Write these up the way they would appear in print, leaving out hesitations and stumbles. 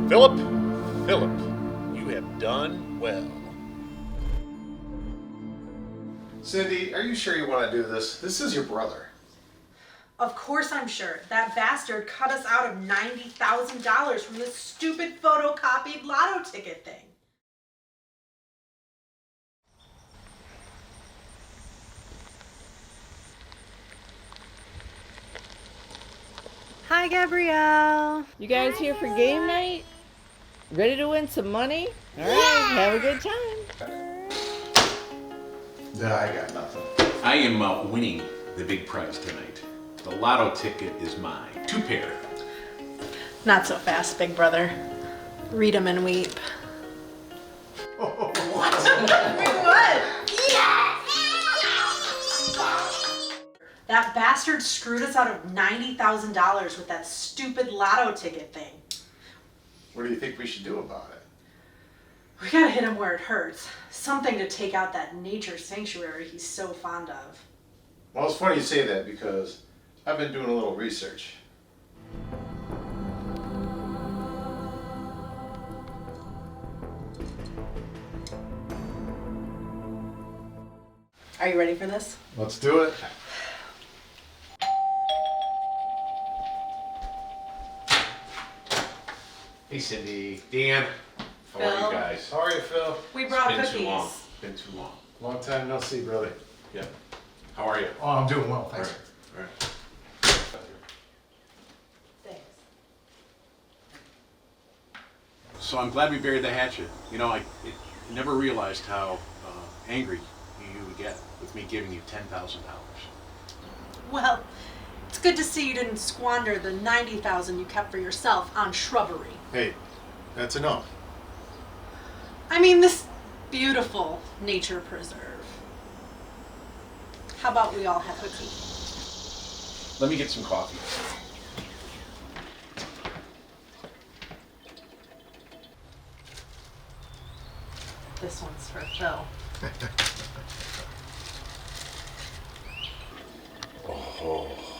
Philip, you have done well. Cindy, are you sure you want to do this? This is your brother. Of course I'm sure. That bastard cut us out of $90,000 from this stupid photocopied lotto ticket thing. Hi, Gabrielle. You guys here for game night? Ready to win some money? All right, have a good time. No, I got nothing. I am winning the big prize tonight. The lotto ticket is mine. 2 pair. Not so fast, big brother. Read 'em and weep. What? Wait, what? That bastard screwed us out of $90,000 with that stupid lotto ticket thing. What do you think we should do about it? We gotta hit him where it hurts. Something to take out that nature sanctuary he's so fond of. Well, it's funny you say that because I've been doing a little research. Are you ready for this? Let's do it. Hey, Cindy, Dan. How are Phil. you guys? How are you, Phil? We brought Been cookies. too long. Been too long. Long time no see, brother. Yeah. How are you? Oh, I'm doing well, All thanks. right. All right. Thanks. So I'm glad we buried the hatchet. You know, I never realized how angry you would get with me giving you $10,000. Well, it's good to see you didn't squander the $90,000 you kept for yourself on shrubbery. Hey, that's enough. I mean, this beautiful nature preserve. How about we all have a tea? Let me get some coffee. This one's for Phil.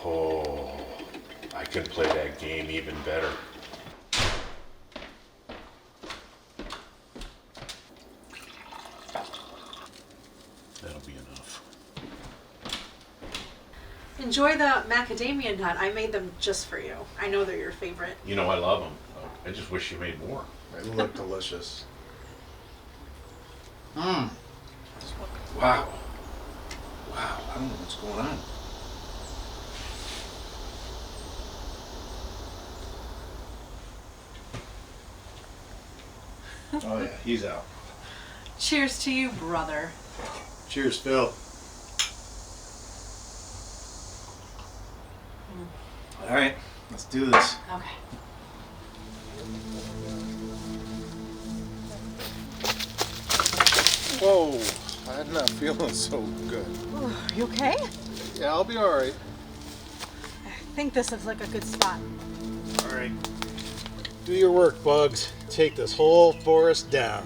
Oh, I can play that game even better. That'll be enough. Enjoy the macadamia nut. I made them just for you. I know they're your favorite. You know I love them. I just wish you made more. They look delicious. Wow. Wow, I don't know what's going on. Oh yeah, he's out. Cheers to you, brother. Cheers, Phil. All right, let's do this. Okay. Whoa, I'm not feeling so good. Ooh, you okay? Yeah, I'll be all right. I think this is like a good spot. All right. Do your work, Bugs. Take this whole forest down.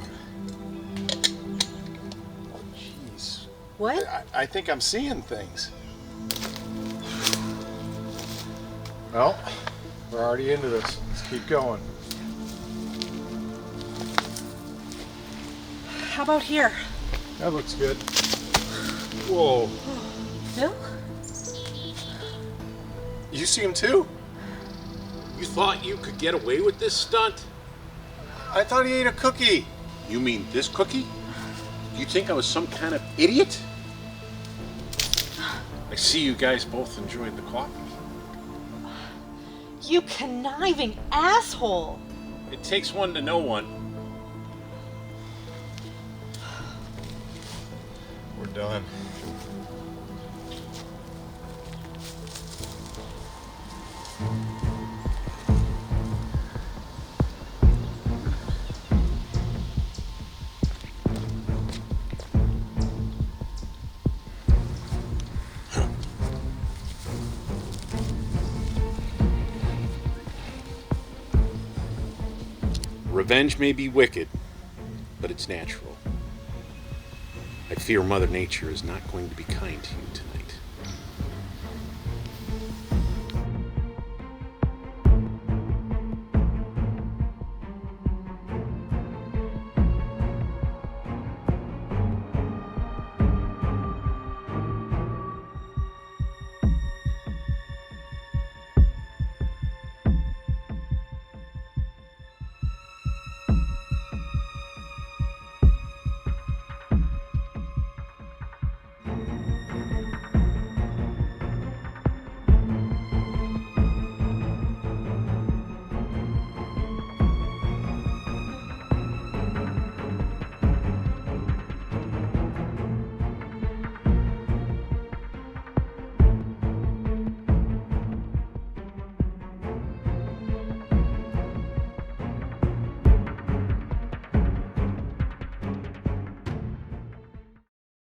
Oh, jeez. What? I think I'm seeing things. Well, we're already into this. Let's keep going. How about here? That looks good. Whoa. Phil? You see him too? You thought you could get away with this stunt? I thought he ate a cookie. You mean this cookie? You think I was some kind of idiot? I see you guys both enjoyed the coffee. You conniving asshole! It takes one to know one. We're done. Revenge may be wicked, but it's natural. I fear Mother Nature is not going to be kind to you tonight.